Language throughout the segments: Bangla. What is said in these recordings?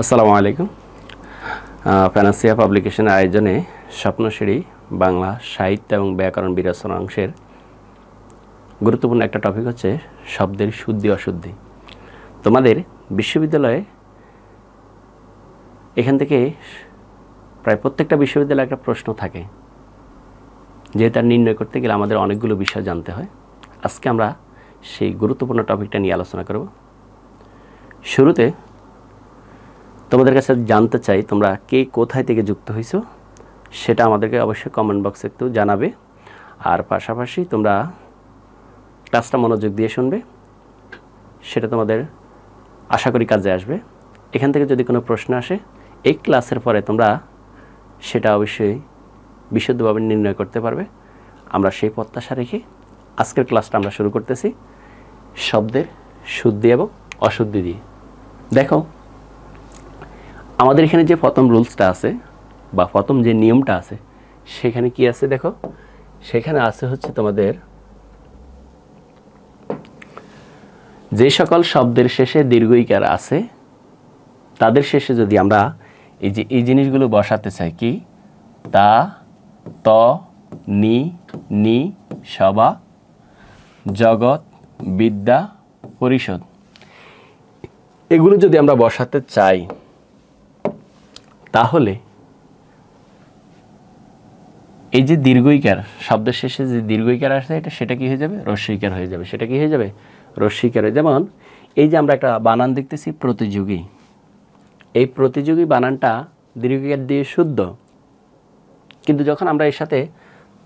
আসসালামু আলাইকুম। প্যানাসিয়া পাবলিকেশনের আয়োজনে স্বপ্নসিঁড়ি বাংলা সাহিত্য এবং ব্যাকরণ বিরচনা অংশের গুরুত্বপূর্ণ একটা টপিক হচ্ছে শব্দের শুদ্ধি অশুদ্ধি। তোমাদের বিশ্ববিদ্যালয়ে এখান থেকে প্রায় প্রত্যেকটা বিশ্ববিদ্যালয়ে একটা প্রশ্ন থাকে, যে তার নির্ণয় করতে গেলে আমাদের অনেকগুলো বিষয় জানতে হয়। আজকে আমরা সেই গুরুত্বপূর্ণ টপিকটা নিয়ে আলোচনা করব। শুরুতে তোমাদের কাছে জানতে চাই, তোমরা কে কোথায় থেকে যুক্ত হয়েছো সেটা আমাদেরকে অবশ্যই কমেন্ট বক্সে একটু জানাবে। আর পাশাপাশি তোমরা ক্লাসটা মনোযোগ দিয়ে শুনবে, সেটা তোমাদের আশা করি কাজে আসবে। এখান থেকে যদি কোনো প্রশ্ন আসে এই ক্লাসের পরে তোমরা সেটা অবশ্যই বিশুদ্ধভাবে নির্ণয় করতে পারবে। আমরা সেই প্রত্যাশা রেখে আজকের ক্লাসটা আমরা শুরু করতেছি শব্দের শুদ্ধি এবং অশুদ্ধি দিয়ে। দেখো, আমাদের এখানে যে প্রথম রুলসটা আছে বা প্রথম যে নিয়মটা আছে সেখানে কি আছে দেখো, সেখানে আছে হচ্ছে তোমাদের যে সকল শব্দের শেষে দীর্ঘ ইকার আছে তাদের শেষে যদি আমরা এই জিনিসগুলো বসাতে চাই, কি তা, ত, নি, নি, সভা, জগৎ, বিদ্যা, পরিষদ, এগুলো যদি আমরা বসাতে চাই তাহলে এই যে দীর্ঘইকার শব্দের শেষে যে দীর্ঘইকার আসে সেটা কি হয়ে যাবে? রস্যইকার হয়ে যাবে। সেটা কি হয়ে যাবে? রস্যইকার। যেমন এই যে আমরা একটা বানান দেখতেছি প্রতিযোগী, এই প্রতিযোগী বানানটা দীর্ঘইকার দিয়ে শুদ্ধ, কিন্তু যখন আমরা এর সাথে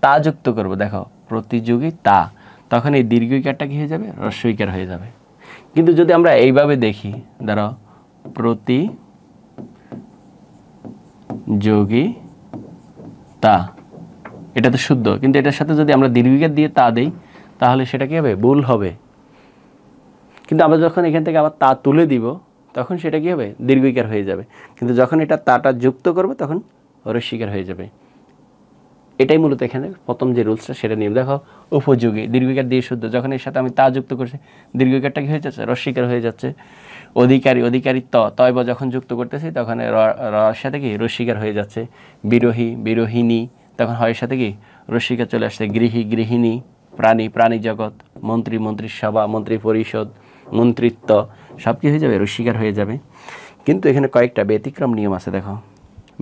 তা যুক্ত করব, দেখো প্রতিযোগী তা, তখন এই দীর্ঘইকারটা কি হয়ে যাবে? রস্যইকার হয়ে যাবে। কিন্তু যদি আমরা এইভাবে দেখি, ধরো প্রতিযোগী তা, এটা তো শুদ্ধ, কিন্তু এটার সাথে যদি আমরা দীর্ঘইকার দিয়ে তা দেই তাহলে সেটা কি হবে? ভুল হবে। কিন্তু আমরা যখন এখান থেকে আবার তা তুলে দিব তখন সেটা কি হবে? দীর্ঘইকার হয়ে যাবে। কিন্তু যখন এটা তাটা যুক্ত করব তখন রস্যইকার হয়ে যাবে। এটাই মূলত এখানে প্রথম যে রুলসটা সেটা নিয়ম। দেখো, উপযোগী দীর্ঘইকার দিয়ে শুদ্ধ, যখন এর সাথে আমি তা যুক্ত করছি দীর্ঘইকারটা কি হয়ে যাচ্ছে? রস্যইকার হয়ে যাচ্ছে। অধিকারী অধিকারিত্ব তয়ব যখন যুক্ত করতেছি তখন রর সাথে কি? রস্যইকার হয়ে যাচ্ছে। বিরোহী বিরোহিনী, তখন হয়ের সাথে কি? রস্যইকার চলে আসছে। গৃহী গৃহিণী, প্রাণী প্রাণী জগৎ, মন্ত্রী মন্ত্রিসভা, মন্ত্রী পরিষদ, মন্ত্রিত্ব, সব কি হয়ে যাবে? রস্যইকার হয়ে যাবে। কিন্তু এখানে কয়েকটা ব্যতিক্রম নিয়ম আছে। দেখো,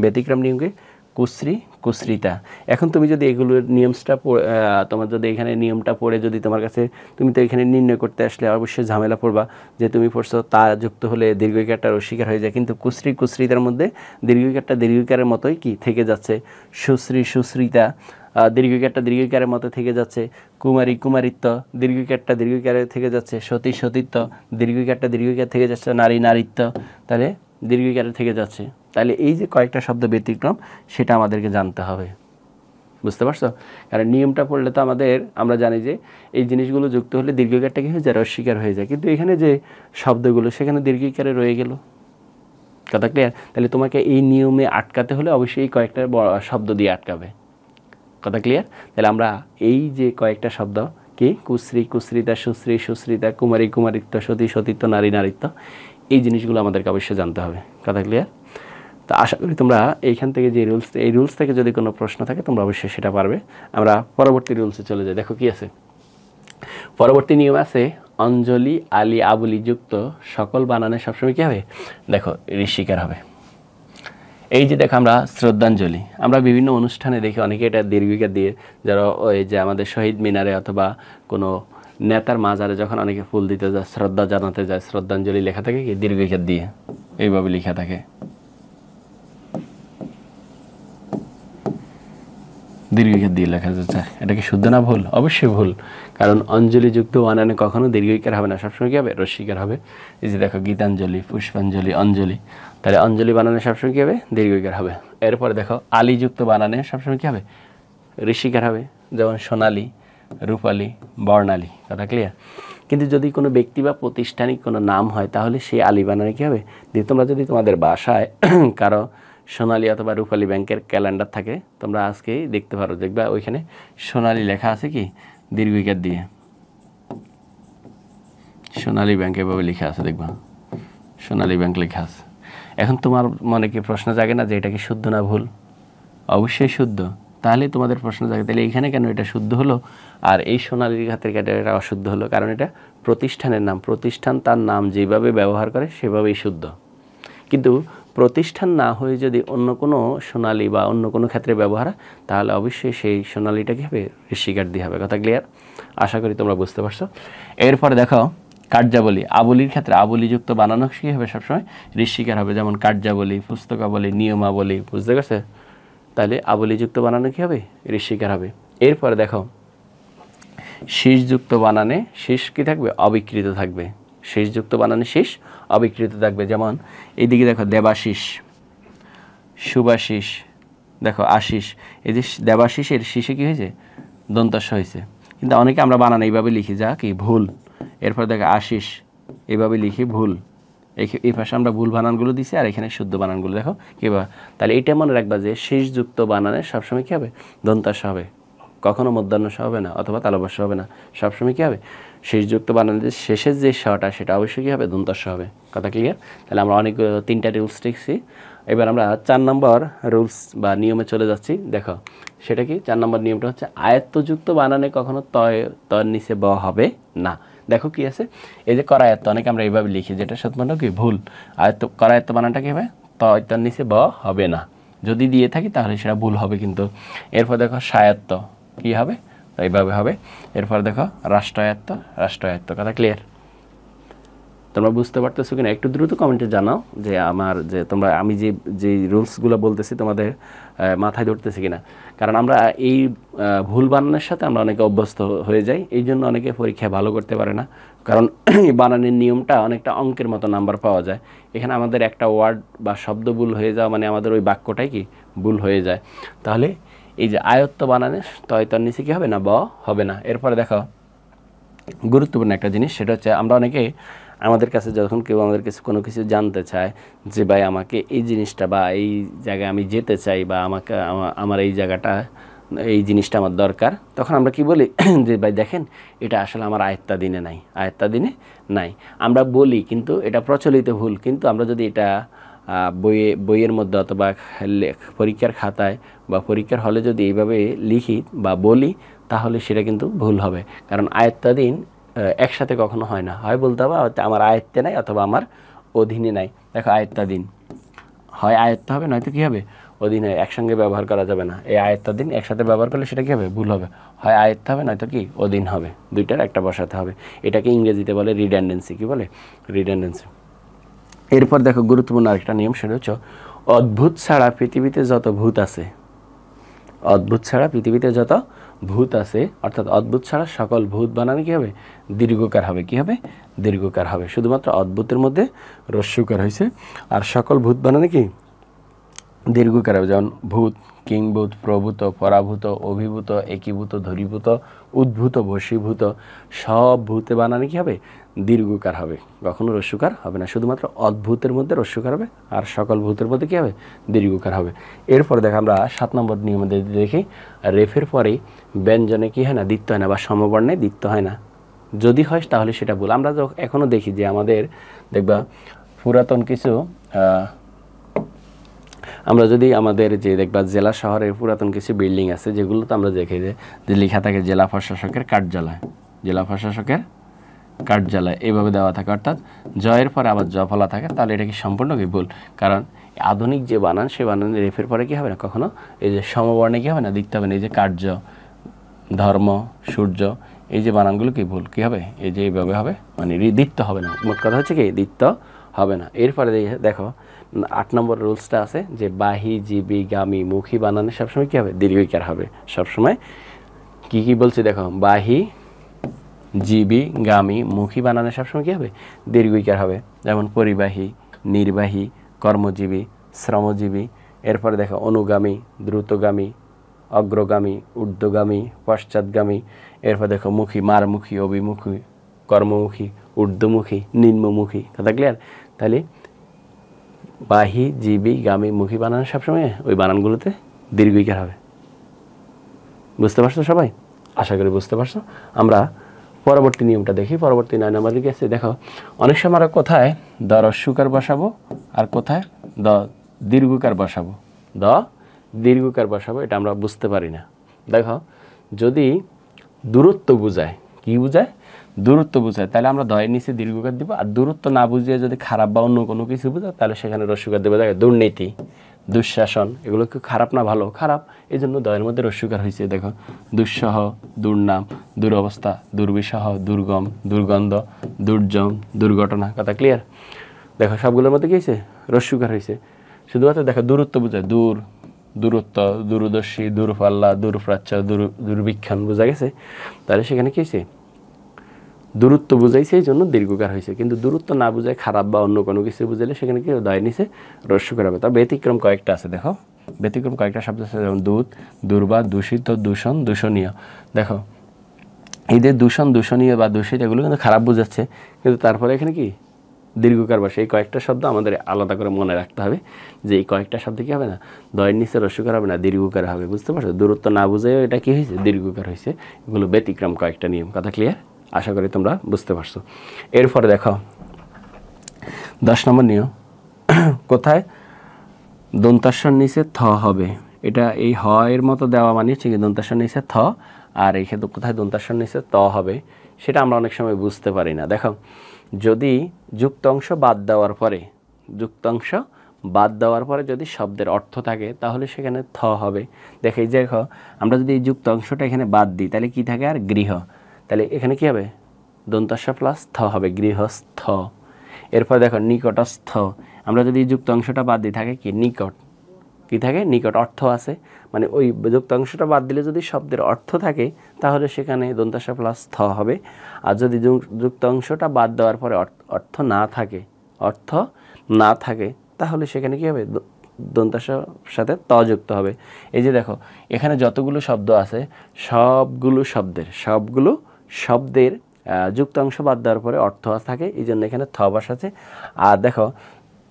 ব্যতিক্রম নিয়মকে কুশ্রী কুশ্রিতা। এখন তুমি যদি এগুলোর নিয়মটা তোমার যদি এখানে নিয়মটা পড়ে যদি তোমার কাছে, তুমি তো এখানে নির্ণয় করতে আসলে অবশ্যই ঝামেলা পড়বা, যে তুমি পড়ছো তা যুক্ত হলে দীর্ঘইকারটা রস্যইকার হয়ে যায়, কিন্তু কুশ্রী কুশ্রিতার মধ্যে দীর্ঘইকারটা দীর্ঘইকারের মতোই কি থেকে যাচ্ছে। সুশ্রী সুশ্রিতা, দীর্ঘইকারটা দীর্ঘইকারের মতো থেকে যাচ্ছে। কুমারী কুমারিত্ব, দীর্ঘইকারটা দীর্ঘইকারে থেকে যাচ্ছে। সতী সতীত্ব, দীর্ঘইকারটা দীর্ঘইকার থেকে যাচ্ছে। নারী নারীত্ব, তাহলে দীর্ঘইকারে থেকে যাচ্ছে। তাহলে এই যে কয়েকটা শব্দ ব্যতিক্রম সেটা আমাদেরকে জানতে হবে, বুঝতে পারছো? কারণ নিয়মটা পড়লে তো আমরা জানি যে এই জিনিসগুলো যুক্ত হলে দীর্ঘইকারটা কি হয়ে যায়? রস্যইকার হয়ে যায়। কিন্তু এখানে যে শব্দগুলো সেখানে দীর্ঘইকারে রয়ে গেল। কথা ক্লিয়ার? তাহলে তোমাকে এই নিয়মে আটকাতে হলে অবশ্যই এই কয়েকটা শব্দ দিয়ে আটকাবে। কথা ক্লিয়ার? তাহলে আমরা এই যে কয়েকটা শব্দ, কি কুশ্রী কুশ্রিতা, সুশ্রী সুশ্রিতা, কুমারী কুমারিত্ব, সতী সতীত্ব, নারী নারীত্ব, এই জিনিসগুলো আমাদেরকে অবশ্যই জানতে হবে। কথা ক্লিয়ার? তো আশা করি তোমরা এইখান থেকে যে এই রুলস থেকে যদি কোনো প্রশ্ন থাকে তোমরা অবশ্যই সেটা পারবে। আমরা পরবর্তী রুলসে চলে যাই। দেখো কি আছে পরবর্তী নিয়ম আছে, অঞ্জলি আলি আবুলি যুক্ত সকল বানানে সবসময় কী হবে? দেখো ঋষিকার হবে। এই যে দেখো, আমরা শ্রদ্ধাঞ্জলি আমরা বিভিন্ন অনুষ্ঠানে দেখি অনেকে এটা দীর্ঘইকার দিয়ে, যারা ওই যে আমাদের শহীদ মিনারে অথবা কোনো নেতার মাজারে যখন অনেকে ফুল দিতে যায়, শ্রদ্ধা জানাতে যায়, শ্রদ্ধাঞ্জলি লেখা থাকে কি? দীর্ঘইকার দিয়ে এইভাবে লেখা থাকে, দীর্ঘইকার দিয়ে লেখা যাচ্ছে। এটা কি শুদ্ধ না ভুল? অবশ্যই ভুল, কারণ অঞ্জলিযুক্ত বানানে কখনো দীর্ঘইকার হবে না, সবসময় কি হবে? রস্যইকার হবে। এই যে দেখো, গীতাঞ্জলি, পুষ্পাঞ্জলি, অঞ্জলি, তাহলে অঞ্জলি বানানে সবসময় কী হবে? দীর্ঘইকার হবে। এরপরে দেখো, আলিযুক্ত বানানে সবসময় কী হবে? ঋষিকার হবে। যেমন সোনালী, রূপালী, বর্ণালী। কথা ক্লিয়ার? কিন্তু যদি কোনো ব্যক্তি বা প্রতিষ্ঠানিক কোনো নাম হয় তাহলে সেই আলি বানানে কী হবে? তোমরা যদি তোমাদের বাসায় কারো সোনালী অথবা রূপালী ব্যাংকের ক্যালেন্ডার থাকে, তোমরা আজকেই দেখতে পারো, দেখবা ওইখানে সোনালী লেখা আছে কি? দীর্ঘইকার দিয়ে সোনালী ব্যাংক এভাবে লেখা আছে, দেখবা সোনালী ব্যাংক লেখা আছে। এখন তোমার মনে কি প্রশ্ন জাগে না যে এটা কি শুদ্ধ না ভুল? অবশ্যই শুদ্ধ। তাহলে তোমাদের প্রশ্ন জাগে তাহলে এখানে কেন এটা শুদ্ধ হলো আর এই সোনালী ঘাতের কাটা এটা অশুদ্ধ হলো? কারণ এটা প্রতিষ্ঠানের নাম, প্রতিষ্ঠান তার নাম যেভাবে ব্যবহার করে সেভাবেই শুদ্ধ। কিন্তু প্রতিষ্ঠান না হয়ে যদি অন্য কোনো সোনালী বা অন্য কোনো ক্ষেত্রে ব্যবহার হয় তাহলে অবশ্যই সেই সোনালীটা কী হবে? ঋষিকার দিয়ে হবে। কথা ক্লিয়ার? আশা করি তোমরা বুঝতে পারছো। এরপরে দেখো কার্যাবলী, আবলির ক্ষেত্রে আবলিযুক্ত বানানো কী হবে? সবসময় ঋষিকার হবে, যেমন কার্যাবলী, পুস্তকাবলী, নিয়মাবলী। বুঝতে পারছে? তাহলে আবলিযুক্ত বানানো কী হবে? ঋষিকার হবে। এরপরে দেখো শীষযুক্ত বানানে শীষ কী থাকবে? অবিকৃত থাকবে। শীষযুক্ত বানানে শীষ অবিকৃত থাকবে। যেমন এইদিকে দেখো দেবাশিস, শুভাশিস, দেখো আশিস। এই যে দেবাশিসের শীষে কী হয়েছে? দন্তস্ব হয়েছে। কিন্তু অনেকে আমরা বানান এইভাবে লিখি, যা কি ভুল। এরপর দেখো আশিস এইভাবে লিখি, ভুল। এই পাশে আমরা ভুল বানানগুলো দিছি আর এখানে শুদ্ধ বানানগুলো দেখো কীভাবে। তাহলে এইটা মনে রাখবা যে শীষযুক্ত বানানে সবসময় কী হবে? দন্তাস্ব হবে, কখনো মধ্যাহ্নস্ব হবে না অথবা তালব্য হবে না। সবসময় কী হবে? শীষযুক্ত বানানের শেষের যে স্বটা সেটা অবশ্যই কী হবে? দন্তাস্ব হবে। কথা ক্লিয়ার? তাহলে আমরা অনেক 3টা রুলস শিখছি। এবার আমরা 4 নম্বর রুলস বা নিয়মে চলে যাচ্ছি। দেখো সেটা কি? 4 নম্বর নিয়মটা হচ্ছে আয়ত্তযুক্ত বানানে কখনো তয়ের নিচে ব হবে না। দেখো কি আছে, এই যে করায়ত্ত, অনেকে আমরা এইভাবে লিখি, যেটা সত্যি কি ভুল। আয়ত্ত করায়ত্ত বানানটা কী হবে? তয়ের নিচে ব হবে না। যদি দিয়ে থাকি তাহলে সেটা ভুল হবে কিন্তু। এরপর দেখো সায়াত্ত কী হবে? এইভাবে হবে। এরপর দেখো রাষ্ট্রায়ত্ত, রাষ্ট্রায়ত্ত। কথা ক্লিয়ার? তোমরা বুঝতে পারতেছো কিনা একটু দ্রুত কমেন্টে জানাও যে আমার যে তোমরা আমি যে রুলসগুলো বলতেছি তোমাদের মাথায় ধরতেছি কিনা। কারণ আমরা এই ভুল বানানের সাথে আমরা অনেকে অভ্যস্ত হয়ে যাই, এই জন্য অনেকে পরীক্ষায় ভালো করতে পারে না। কারণ এই বানানের নিয়মটা অনেকটা অঙ্কের মতো নাম্বার পাওয়া যায়। এখানে আমাদের একটা ওয়ার্ড বা শব্দ ভুল হয়ে যাওয়া মানে আমাদের ওই বাক্যটাই কি ভুল হয়ে যায়। তাহলে এই যে আয়ত্ত বানানে তয়তর নিচে কী হবে না? ব হবে না। এরপরে দেখো গুরুত্বপূর্ণ একটা জিনিস, সেটা হচ্ছে আমরা অনেকে আমাদের কাছে যখন কেউ আমাদের কাছে কোনো কিছু জানতে চায় যে ভাই আমাকে এই জিনিসটা বা এই জায়গায় আমি যেতে চাই বা আমাকে আমার এই জায়গাটা এই জিনিসটা আমার দরকার, তখন আমরা কি বলি যে ভাই দেখেন এটা আসলে আমার আয়ত্তাধীনে নাই, আয়ত্তাধীনে নাই আমরা বলি, কিন্তু এটা প্রচলিত ভুল। কিন্তু আমরা যদি এটা বইয়ের মধ্যে অথবা পরীক্ষার খাতায় বা পরীক্ষার হলে যদি এইভাবে লিখি বা বলি তাহলে সেটা কিন্তু ভুল হবে। কারণ আয়ত্তাধীন একসাথে কখনো হয় না, হয় বলতে হবে আমার আয়ত্তে নাই অথবা আমার অধীনে নাই। দেখো আয়ত্তাধীন হয় আয়ত্ত হবে, নয়তো কী হবে? অধীনে। একসঙ্গে ব্যবহার করা যাবে না। এই আয়ত্তাধীন একসাথে ব্যবহার করলে সেটা কী হবে? ভুল হবে। হয় আয়ত্ত হবে নয়তো কি অধীন হবে, দুইটার একটা বসাতে হবে। এটাকে ইংরেজিতে বলে রিডান্ডেন্সি। কি বলে? রিডান্ডেন্সি। এরপর দেখো গুরুত্বপূর্ণ আরেকটা নিয়ম, সেটা হচ্ছে অদ্ভুত ছাড়া পৃথিবীতে যত ভূত আছে, অদ্ভুত ছাড়া পৃথিবীতে যত ভূত আছে, অর্থাৎ অদ্ভুত ছাড়া সকল ভূত বানানো কী হবে? দীর্ঘকার হবে। কি হবে? দীর্ঘকার হবে। শুধুমাত্র অদ্ভুতের মধ্যে হ্রস্বকার হয়েছে, আর সকল ভূত বানানো কি দীর্ঘকার হবে। যেমন ভূত, কিংভূত, প্রভূত, পরাভূত, অভিভূত, একীভূত, ধরীভূত, উদ্ভূত, বশীভূত, সব ভূতে বানানো কি হবে? দীর্ঘকার হবে, কখনো হ্রস্বকার হবে না। শুধুমাত্র অদ্ভুতের মধ্যে হ্রস্বকার হবে আর সকল ভূতের মধ্যে কী হবে? দীর্ঘকার হবে। এরপরে দেখো আমরা 7 নম্বর নিয়মে দেখি রেফের পরেই ব্যঞ্জনে কি হয় না? দ্বিত্ব হয় না, বা সমবর্ণে দ্বিত্ব হয় না। যদি হয় তাহলে সেটা ভুল। আমরা এখনও দেখি যে আমাদের দেখবা পুরাতন কিছু আমরা যদি আমাদের যে দেখবা জেলা শহরের পুরাতন কিছু বিল্ডিং আছে যেগুলো তো আমরা দেখি যে লেখা থাকে জেলা প্রশাসকের কার্যালয়, জেলা প্রশাসকের কার্যালয় এইভাবে দেওয়া থাকে, অর্থাৎ জয়ের পরে আবার জফলা থাকে। তাহলে এটা কি সম্পূর্ণ কি ভুল? কারণ আধুনিক যে বানান সে বানান রেফের পরে কি হবে না কখনো এই যে সমবর্ণে কি হবে না? দিতে হবে না। এই যে কার্য, ধর্ম, সূর্য, এই যে বানানগুলো কি ভুল? কি হবে? এই যে এইভাবে হবে, মানে দ্বিত্ব হবে না। মোট কথা হচ্ছে কি দ্বিত্ব হবে না। এরপরে দেখো 8 নম্বর রুলসটা আছে যে বাহি, জীবী, গামী, মুখী বানানে সবসময় কী হবে? দীর্ঘইকার হবে সবসময়। কি কি বলছি দেখো, বাহি, জীবী, গামী, মুখী বানানে সবসময় কী হবে? দীর্ঘইকার হবে। যেমন পরিবাহী, নির্বাহী, কর্মজীবী, শ্রমজীবী। এরপরে দেখো অনুগামী, দ্রুতগামী, অগ্রগামী, ঊর্ধ্বগামী, পশ্চাৎগামী। এরপর দেখো মুখী, মারমুখী, অভিমুখী, কর্মমুখী, ঊর্ধ্বমুখী, নিম্নমুখী। কথা ক্লিয়ার? তাহলে বাহি, জীবী, গামী, মুখী বানানো সবসময় ওই বানানগুলোতে দীর্ঘইকার হবে। বুঝতে পারছো সবাই? আশা করি বুঝতে পারছো। আমরা পরবর্তী নিয়মটা দেখি। পরবর্তী 9 নম্বর দিকে আছে। দেখো অনেক সময় আমরা কোথায় দরস্যকার বসাবো আর কোথায় দ দীর্ঘকার বসাবো, দ দীর্ঘকার বসাবো, এটা আমরা বুঝতে পারি না। দেখো যদি দূরত্ব বোঝায়, কি বোঝায়? দূরত্ব বোঝায়, তাহলে আমরা দয়ের নিচে দীর্ঘকার দিব। আর দূরত্ব না বুঝিয়ে যদি খারাপ বা অন্য কোনো কিছু বোঝায় তাহলে সেখানে রস্যকার দেবো। দেখো দুর্নীতি, দুঃশাসন, এগুলো কি খারাপ না ভালো? খারাপ, এই জন্য দয়ের মধ্যে রস্যকার হয়েছে। দেখো দুঃসহ, দুর্নাম, দুরবস্থা, দুর্বিষহ, দুর্গম, দুর্গন্ধ, দুর্জম, দুর্ঘটনা। কথা ক্লিয়ার? দেখো সবগুলোর মধ্যে কী হয়েছে? রস্যকার হয়েছে। শুধুমাত্র দেখো দূরত্ব বোঝায়, দূর, দূরত্ব, দূরদর্শী, দূরপাল্লা, দূরপ্রাচ্য, দূরবীক্ষণ, বোঝা গেছে? তাহলে সেখানে কী হয়েছে? দূরত্ব বুঝাইছে, এই জন্য দীর্ঘকার হয়েছে। কিন্তু দূরত্ব না বুঝায় খারাপ বা অন্য কোনো কিছু বুঝাইলে সেখানে কি দয়ের নিচে রস্যকার হবে। তবে ব্যতিক্রম কয়েকটা আছে। দেখো ব্যতিক্রম কয়েকটা শব্দ আছে, যেমন দূত, দুর্বা, দূষিত, দূষণ, দূষণীয়। দেখো এই যে দূষণ, দূষণীয় বা দূষিত, এগুলো কিন্তু খারাপ বোঝাচ্ছে, কিন্তু তারপরে এখানে কি দীর্ঘকার বসে। এই কয়েকটা শব্দ আমাদের আলাদা করে মনে রাখতে হবে যে এই কয়েকটা শব্দ কী হবে না, দয়ের নিচে রস্যকার হবে না, দীর্ঘকার হবে। বুঝতে পারছো? দূরত্ব না বুঝাইও এটা কী হয়েছে? দীর্ঘকার হয়েছে। এগুলো ব্যতিক্রম কয়েকটা নিয়ম। কথা ক্লিয়ার? আশা করি তোমরা বুঝতে পারছো। এরপরে দেখো 10 নম্বর নিয়ম, কোথায় দন্তাস্বর নিচে থ হবে। এটা এই হ এর মতো দেওয়া মানে হচ্ছে কি দন্তাস্বর নিচে থ, আর এই ক্ষেত্রে কোথায় দন্তাস্বর নিচে ত হবে সেটা আমরা অনেক সময় বুঝতে পারি না। দেখো যদি যুক্তাংশ বাদ দেওয়ার পরে, যুক্তাংশ বাদ দেওয়ার পরে যদি শব্দের অর্থ থাকে তাহলে সেখানে থ হবে। দেখো এই যে দেখো আমরা যদি এই যুক্তাংশটা এখানে বাদ দিই তাহলে কি থাকে? আর গৃহ, তাহলে এখানে কি হবে? দন্তাস্ব প্লাস থ হবে, গৃহস্থ। এরপর দেখো নিকটস্থ, আমরা যদি যুক্ত অংশটা বাদ দিই থাকে কি? নিকট। কি থাকে? নিকট। অর্থ আছে, মানে ওই যুক্ত অংশটা বাদ দিলে যদি শব্দের অর্থ থাকে তাহলে সেখানে দন্তাস্ব প্লাস থ হবে। আর যদি যুক্ত অংশটা বাদ দেওয়ার পরে অর্থ না থাকে, অর্থ না থাকে তাহলে সেখানে কি হবে? দন্তাস্বর সাথে ত যুক্ত হবে। এই যে দেখো এখানে যতগুলো শব্দ আছে সবগুলো শব্দের যুক্তাংশ বাদ দেওয়ার পরে অর্থ থাকে, এই জন্য এখানে থ বসাচ্ছে। আর দেখো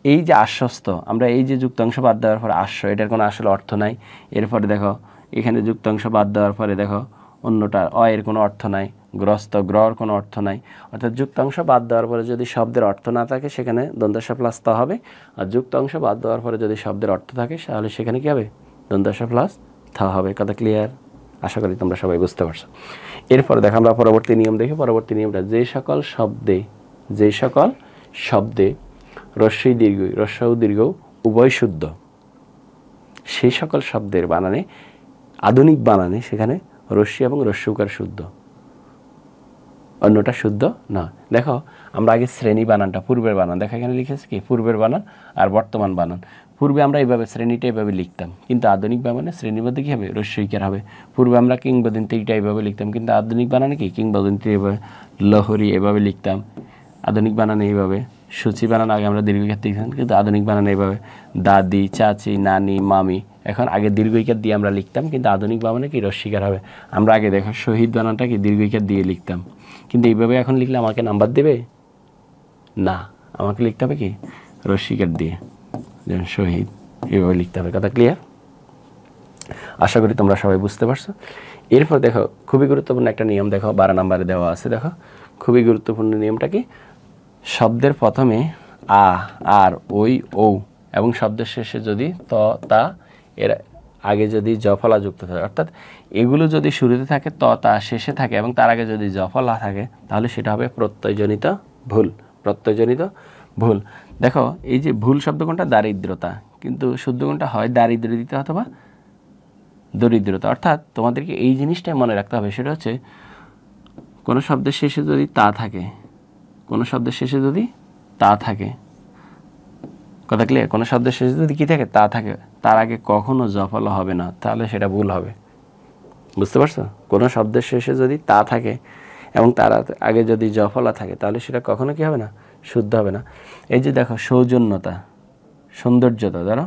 এই যে আশ্বস্ত, আমরা এই যে যুক্তাংশ বাদ দেওয়ার পরে আশ্ব, এটার কোনো আসলে অর্থ নাই। এরপরে দেখো এখানে যুক্তাংশ বাদ দেওয়ার পরে দেখো অন্যটা অ এর কোনো অর্থ নাই, গ্রস্ত, গ্রহর কোনো অর্থ নাই। অর্থাৎ যুক্তাংশ বাদ দেওয়ার পরে যদি শব্দের অর্থ না থাকে সেখানে দন্তাস্ব প্লাস ত হবে। আর যুক্তাংশ বাদ দেওয়ার পরে যদি শব্দের অর্থ থাকে তাহলে সেখানে কী হবে? দন্তাস্ব প্লাস থ হবে। কথা ক্লিয়ার? আশা করি তোমরা সবাই বুঝতে পারছো। এরপরে দেখো আমরা পরবর্তী নিয়ম দেখি। পরবর্তী নিয়মটা, যে সকল শব্দে রস্বই দীর্ঘ, রস্ব ও দীর্ঘ উভয় শুদ্ধ, সেই সকল শব্দের বানানে, আধুনিক বানানে সেখানে রস্বই এবং রস্যকার শুদ্ধ, অন্যটা শুদ্ধ না। দেখো আমরা আগে শ্রেণী বানানটা, পূর্বের বানান, দেখো এখানে লিখেছি কি পূর্বের বানান আর বর্তমান বানান। পূর্বে আমরা এইভাবে শ্রেণীটা এইভাবে লিখতাম, কিন্তু আধুনিক বানানে শ্রেণীর মধ্যে কী হবে? রস্যইকার হবে। পূর্বে আমরা কিংবদন্তিটা এইভাবে লিখতাম, কিন্তু আধুনিক বানানে কি কিংবদন্তি এভাবে, লহরী এভাবে লিখতাম। আধুনিক বানানে এইভাবে, সূচি বানান আগে আমরা দীর্ঘইকার দিতাম, কিন্তু আধুনিক বানানে এইভাবে, দাদি, চাচি, নানি, মামি। এখন আগে দীর্ঘইকার দিয়ে আমরা লিখতাম, কিন্তু আধুনিক বানানে কি রস্যইকার হবে। আমরা আগে দেখো শহীদ বানানটা কি দীর্ঘইকার দিয়ে লিখতাম, কিন্তু এইভাবে এখন লিখলে আমাকে নাম্বার দেবে না, আমাকে লিখতে হবে কি রস্যইকার দিয়ে, যেমন শহীদ এইভাবে লিখতে হবে। কথা ক্লিয়ার? আশা করি তোমরা সবাই বুঝতে পারছো। এরপর দেখো খুবই গুরুত্বপূর্ণ একটা নিয়ম, দেখো 12 নম্বরে দেওয়া আছে। দেখো খুবই গুরুত্বপূর্ণ নিয়মটা কি? শব্দের প্রথমে আ, আর, ওই, ও এবং শব্দের শেষে যদি ত, তা, এর আগে যদি জফলা যুক্ত থাকে, অর্থাৎ এগুলো যদি শুরুতে থাকে, ত, তা শেষে থাকে এবং তার আগে যদি জফলা থাকে তাহলে সেটা হবে প্রত্যয়জনিত ভুল। প্রত্যয়জনিত ভুল। দেখো এই যে ভুল শব্দ কোনটা? দারিদ্রতা, কিন্তু শুদ্ধ কোনটা হয়? দারিদ্র্যতা অথবা দরিদ্রতা। অর্থাৎ তোমাদেরকে এই জিনিসটাই মনে রাখতে হবে, সেটা হচ্ছে কোনো শব্দের শেষে যদি তা থাকে, কোনো শব্দের শেষে যদি তা থাকে, কথা ক্লিয়ার? কোনো শব্দের শেষে যদি কী থাকে? তা থাকে, তার আগে কখনো জফলা হবে না, তাহলে সেটা ভুল হবে। বুঝতে পারছো? কোনো শব্দের শেষে যদি তা থাকে এবং তার আগে যদি জফলা থাকে তাহলে সেটা কখনো কী হবে না? শুদ্ধ হবে না। এই যে দেখো সৌজন্যতা, সৌন্দর্যতা, ধরো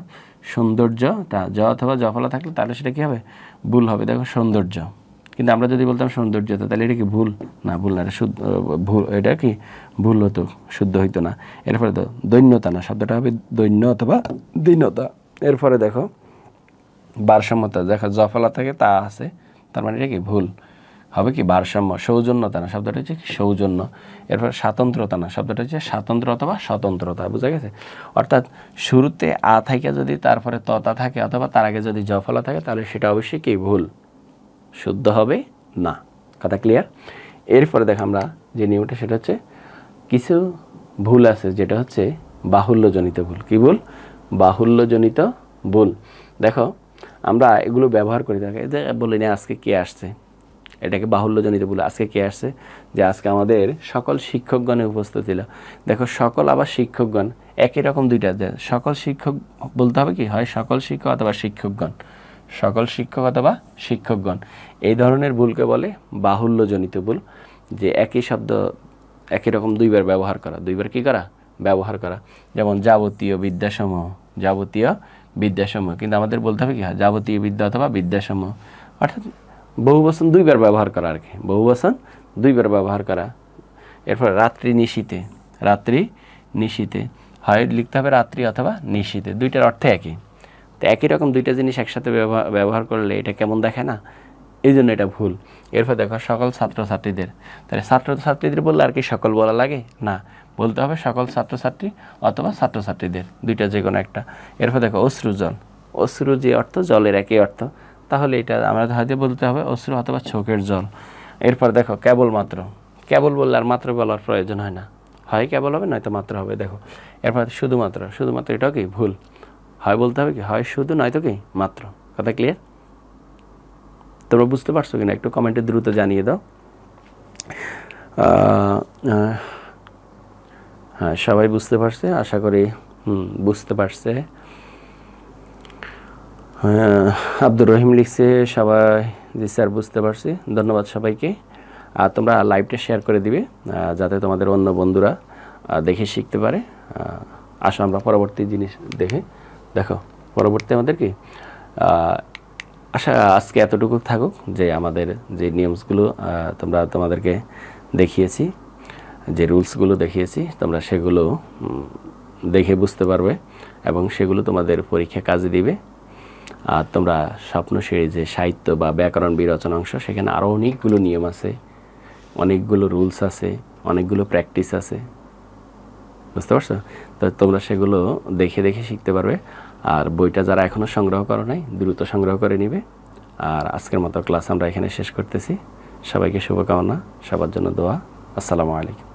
সৌন্দর্যতা, জ অথবা জফলা থাকলে তাহলে সেটা কী হবে? ভুল হবে। দেখো সৌন্দর্য, কিন্তু আমরা যদি বলতাম সৌন্দর্যতা তাহলে এটা কি ভুল? না, ভুল না, এটা শুদ্ধ, ভুল, এটা কি ভুল হতো, শুদ্ধ হইতো না। এরপরে তো দৈন্যতা, না, শব্দটা হবে দৈন্য অথবা দীনতা। এরপরে দেখো ভারসাম্যতা, দেখো জফলা থাকে তা আছে, তার মানে এটা কি ভুল। হবে কি ভারসাম্য, সৌজন্যতা না শব্দটা হচ্ছে সৌজন্য। এরপর স্বাতন্ত্রতা না শব্দটা হচ্ছে স্বাতন্ত্র অথবা স্বতন্ত্রতা, বুঝা গেছে? অর্থাৎ শুরুতে আ থাকে যদি তারপরে ততা থাকে অথবা তার আগে যদি জফলা থাকে তাহলে সেটা অবশ্যই কি ভুল, শুদ্ধ হবে না। কথা ক্লিয়ার? এরপরে দেখো আমরা যে নিয়মটা সেটা হচ্ছে কিছু ভুল আছে যেটা হচ্ছে বাহুল্যজনিত ভুল। কি ভুল? বাহুল্যজনিত ভুল। দেখো আমরা এগুলো ব্যবহার করি থাকি, বলি না আজকে কে আসছে, এটাকে বাহুল্যজনিত ভুল। আজকে কে আসছে, যে আজকে আমাদের সকল শিক্ষকগণে উপস্থিত ছিল। দেখো সকল আবার শিক্ষকগণ একই রকম দুইটা, সকল শিক্ষক বলতে হবে কি, হয় সকল শিক্ষক অথবা শিক্ষকগণ, সকল শিক্ষক অথবা শিক্ষকগণ। এই ধরনের ভুলকে বলে বাহুল্যজনিত ভুল, যে একই শব্দ একই রকম দুইবার ব্যবহার করা, দুইবার কি করা, ব্যবহার করা। যেমন যাবতীয় বিদ্যাসমূহ, যাবতীয় বিদ্যাসমূহ, কিন্তু আমাদের বলতে হবে কি, যাবতীয় বিদ্যা অথবা বিদ্যাসমূহ, অর্থাৎ বহুবচন দুইবার ব্যবহার করা আর কি, বহুবচন দুইবার ব্যবহার করা। এরপর রাত্রি নিশীতে, রাত্রি নিশীতে হয় লিখতে হবে রাত্রি অথবা নিশীতে, দুইটার অর্থ একই। তো একই রকম দুইটা জিনিস একসাথে ব্যবহার করলে এটা কেমন দেখায় না, এই জন্য এটা ভুল। এরপর দেখো সকল ছাত্রছাত্রীদের, তাহলে ছাত্রছাত্রীদের বললে আর কি সকল বলা লাগে না, বলতে হবে সকল ছাত্রছাত্রী অথবা ছাত্রছাত্রীদের, দুইটা যে কোনো একটা। এরপর দেখো অশ্রুজল, অশ্রু যে অর্থ জলের একই অর্থ, তাহলে এটা আমরা হয়তো বলতে হবে অশ্রু অথবা চোখের জল। এরপর দেখো কেবলমাত্র, কেবল বললে আর মাত্র বলার প্রয়োজন হয় না, হয় কেবল হবে নয়তো মাত্র হবে। দেখো এরপর শুধুমাত্র, শুধুমাত্র এটাও কি ভুল, হয় বলতে হবে কি, হয় শুধু নয়তো কি মাত্র। কথা ক্লিয়ার? তোমরা বুঝতে পারছো কিনা একটু কমেন্টে দ্রুত জানিয়ে দাও। হ্যাঁ সবাই বুঝতে পারছে আশা করি, বুঝতে পারছে। আব্দুর রহিম লিখছে সবাই, জি স্যার বুঝতে পারছি, ধন্যবাদ সবাইকে। আর তোমরা লাইভটা শেয়ার করে দিবে যাতে তোমাদের অন্য বন্ধুরা দেখে শিখতে পারে। আসো আমরা পরবর্তী জিনিস দেখো পরবর্তী আমাদের কি আজকে এতটুকু থাকুক, যে আমাদের যে নিয়মসগুলো তোমাদেরকে দেখিয়েছি, যে রুলসগুলো দেখিয়েছি, তোমরা সেগুলো দেখে বুঝতে পারবে এবং সেগুলো তোমাদের পরীক্ষা কাজে দিবে। আর তোমরা স্বপ্ন সিরিজে সাহিত্য বা ব্যাকরণ বিরচনা অংশ, সেখানে আরও অনেকগুলো নিয়ম আছে, অনেকগুলো রুলস আছে, অনেকগুলো প্র্যাকটিস আছে, বুঝতে পারছো? তো তোমরা সেগুলো দেখে দেখে শিখতে পারবে। আর বইটা যারা এখনও সংগ্রহ করো নাই দ্রুত সংগ্রহ করে নিবে। আর আজকের মতো ক্লাস আমরা এখানে শেষ করতেছি। সবাইকে শুভকামনা, সবার জন্য দোয়া। আসসালামু আলাইকুম।